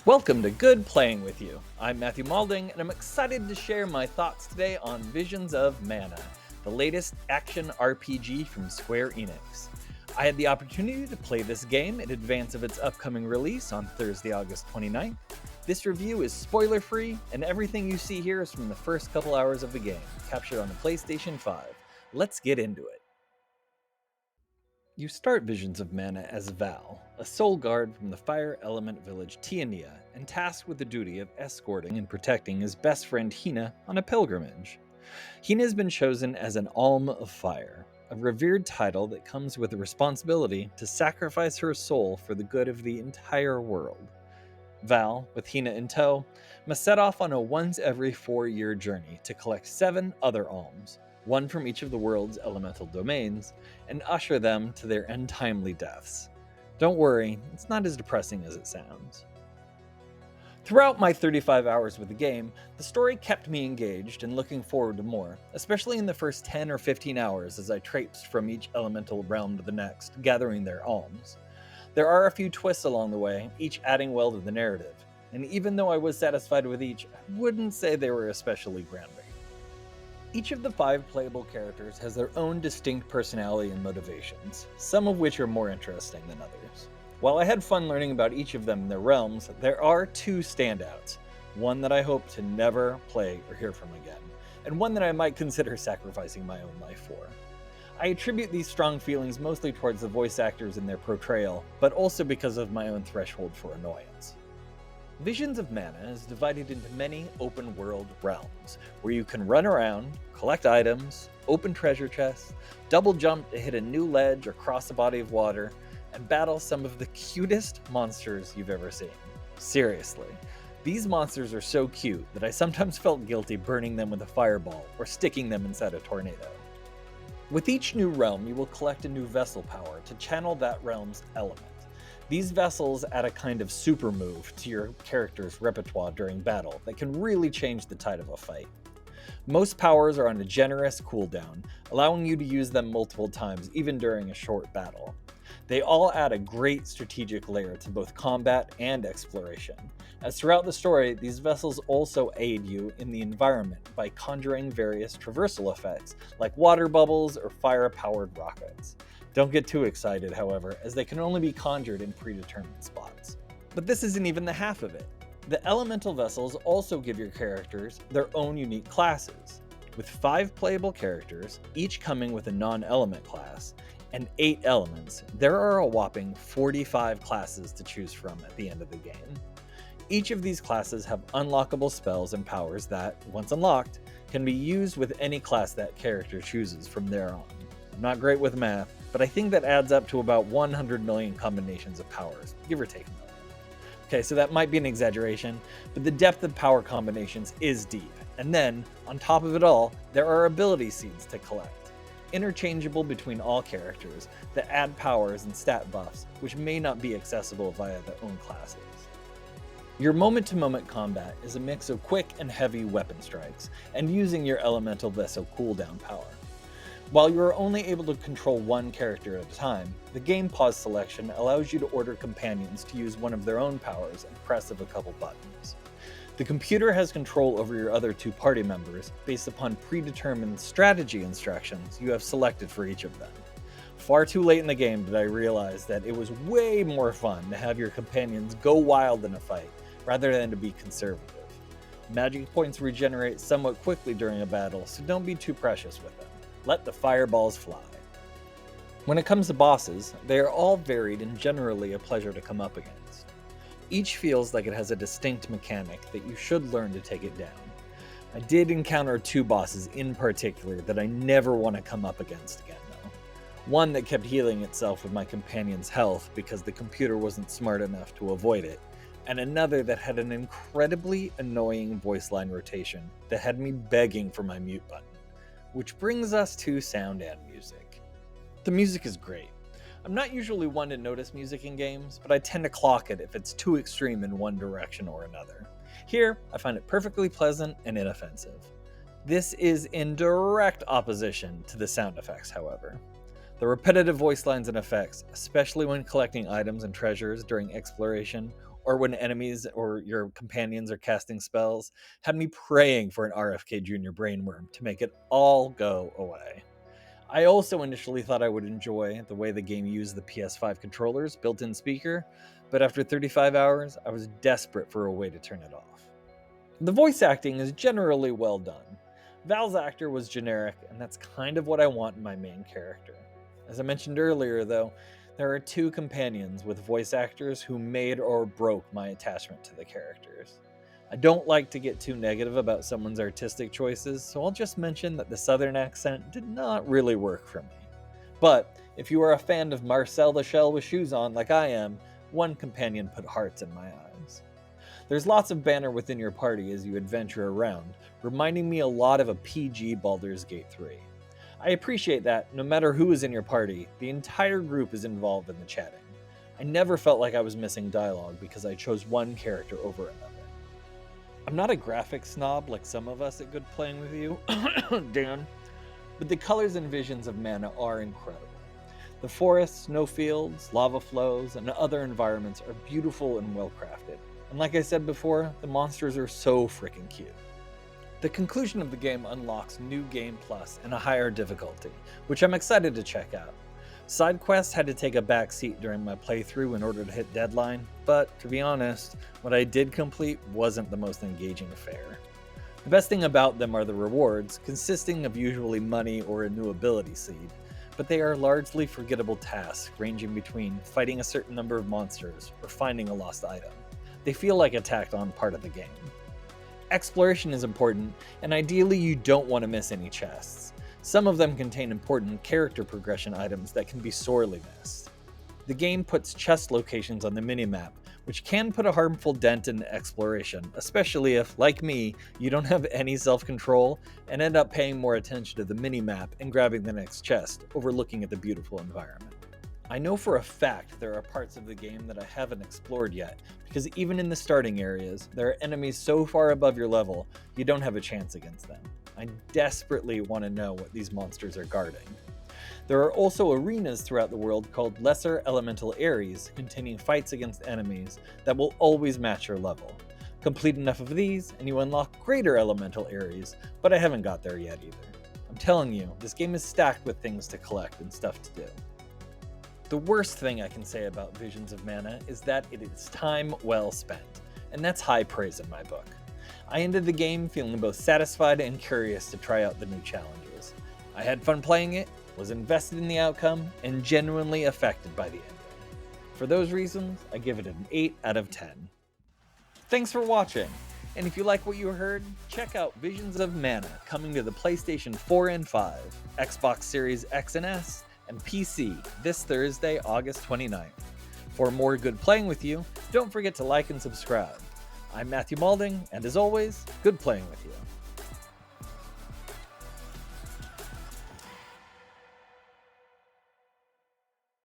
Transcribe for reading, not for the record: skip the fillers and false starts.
Welcome to Good Playing With You. I'm Matthew Maulding, and I'm excited to share my thoughts today on Visions of Mana, the latest action RPG from Square Enix. I had the opportunity to play this game in advance of its upcoming release on Thursday, August 29th. This review is spoiler-free, and everything you see here is from the first couple hours of the game, captured on the PlayStation 5. Let's get into it. You start Visions of Mana as Val, a soul guard from the fire element village Tiania, and tasked with the duty of escorting and protecting his best friend Hina on a pilgrimage. Hina has been chosen as an Alm of Fire, a revered title that comes with the responsibility to sacrifice her soul for the good of the entire world. Val, with Hina in tow, must set off on a once every 4-year journey to collect 7 other alms, one from each of the world's elemental domains, and usher them to their untimely deaths. Don't worry, it's not as depressing as it sounds. Throughout my 35 hours with the game, the story kept me engaged and looking forward to more, especially in the first 10 or 15 hours as I traipsed from each elemental realm to the next, gathering their alms. There are a few twists along the way, each adding well to the narrative, and even though I was satisfied with each, I wouldn't say they were especially groundbreaking. Each of the 5 playable characters has their own distinct personality and motivations, some of which are more interesting than others. While I had fun learning about each of them and their realms, there are 2 standouts, one that I hope to never play or hear from again, and one that I might consider sacrificing my own life for. I attribute these strong feelings mostly towards the voice actors and their portrayal, but also because of my own threshold for annoyance. Visions of Mana is divided into many open-world realms, where you can run around, collect items, open treasure chests, double jump to hit a new ledge or cross a body of water, and battle some of the cutest monsters you've ever seen. Seriously, these monsters are so cute that I sometimes felt guilty burning them with a fireball or sticking them inside a tornado. With each new realm, you will collect a new vessel power to channel that realm's element. These vessels add a kind of super move to your character's repertoire during battle that can really change the tide of a fight. Most powers are on a generous cooldown, allowing you to use them multiple times even during a short battle. They all add a great strategic layer to both combat and exploration, as throughout the story, these vessels also aid you in the environment by conjuring various traversal effects like water bubbles or fire-powered rockets. Don't get too excited, however, as they can only be conjured in predetermined spots. But this isn't even the half of it. The elemental vessels also give your characters their own unique classes. With 5 playable characters, each coming with a non-element class, and 8 elements, there are a whopping 45 classes to choose from at the end of the game. Each of these classes have unlockable spells and powers that, once unlocked, can be used with any class that character chooses from there on. I'm not great with math, but I think that adds up to about 100 million combinations of powers, give or take a million. Okay, so that might be an exaggeration, but the depth of power combinations is deep. And then, on top of it all, there are ability seeds to collect, interchangeable between all characters, that add powers and stat buffs, which may not be accessible via their own classes. Your moment-to-moment combat is a mix of quick and heavy weapon strikes, and using your elemental vessel cooldown power. While you are only able to control one character at a time, the game pause selection allows you to order companions to use one of their own powers and press of a couple buttons. The computer has control over your other 2 party members based upon predetermined strategy instructions you have selected for each of them. Far too late in the game did I realize that it was way more fun to have your companions go wild in a fight rather than to be conservative. Magic points regenerate somewhat quickly during a battle, so don't be too precious with them. Let the fireballs fly. When it comes to bosses, they are all varied and generally a pleasure to come up against. Each feels like it has a distinct mechanic that you should learn to take it down. I did encounter 2 bosses in particular that I never want to come up against again though. One that kept healing itself with my companion's health because the computer wasn't smart enough to avoid it, and another that had an incredibly annoying voice line rotation that had me begging for my mute button. Which brings us to sound and music. The music is great. I'm not usually one to notice music in games, but I tend to clock it if it's too extreme in one direction or another. Here, I find it perfectly pleasant and inoffensive. This is in direct opposition to the sound effects, however. The repetitive voice lines and effects, especially when collecting items and treasures during exploration, or when enemies or your companions are casting spells, had me praying for an RFK Jr. brainworm to make it all go away. I also initially thought I would enjoy the way the game used the PS5 controller's built-in speaker, but after 35 hours, I was desperate for a way to turn it off. The voice acting is generally well done. Val's actor was generic, and that's kind of what I want in my main character. As I mentioned earlier, though, there are two companions with voice actors who made or broke my attachment to the characters. I don't like to get too negative about someone's artistic choices, so I'll just mention that the southern accent did not really work for me. But if you are a fan of Marcel the Shell with shoes on like I am, one companion put hearts in my eyes. There's lots of banner within your party as you adventure around, reminding me a lot of a PG Baldur's Gate 3. I appreciate that, no matter who is in your party, the entire group is involved in the chatting. I never felt like I was missing dialogue because I chose one character over another. I'm not a graphics snob like some of us at Good Playing With You, Dan, but the colors and visions of Mana are incredible. The forests, snowfields, lava flows, and other environments are beautiful and well crafted. And like I said before, the monsters are so freaking cute. The conclusion of the game unlocks New Game Plus and a higher difficulty, which I'm excited to check out. Side quests had to take a back seat during my playthrough in order to hit deadline, but to be honest, what I did complete wasn't the most engaging affair. The best thing about them are the rewards, consisting of usually money or a new ability seed, but they are largely forgettable tasks ranging between fighting a certain number of monsters or finding a lost item. They feel like a tacked on part of the game. Exploration is important, and ideally you don't want to miss any chests. Some of them contain important character progression items that can be sorely missed. The game puts chest locations on the minimap, which can put a harmful dent in exploration, especially if, like me, you don't have any self-control and end up paying more attention to the minimap and grabbing the next chest over looking at the beautiful environment. I know for a fact there are parts of the game that I haven't explored yet, because even in the starting areas, there are enemies so far above your level, you don't have a chance against them. I desperately want to know what these monsters are guarding. There are also arenas throughout the world called Lesser Elemental Areas, containing fights against enemies that will always match your level. Complete enough of these, and you unlock Greater Elemental Areas, but I haven't got there yet either. I'm telling you, this game is stacked with things to collect and stuff to do. The worst thing I can say about Visions of Mana is that it is time well spent, and that's high praise in my book. I ended the game feeling both satisfied and curious to try out the new challenges. I had fun playing it, was invested in the outcome, and genuinely affected by the ending. For those reasons, I give it an 8 out of 10. Thanks for watching, and if you like what you heard, check out Visions of Mana coming to the PlayStation 4 and 5, Xbox Series X and S, and PC this Thursday, August 29th. For more Good Playing With You, don't forget to like and subscribe. I'm Matthew Maulding, and as always, good playing with you.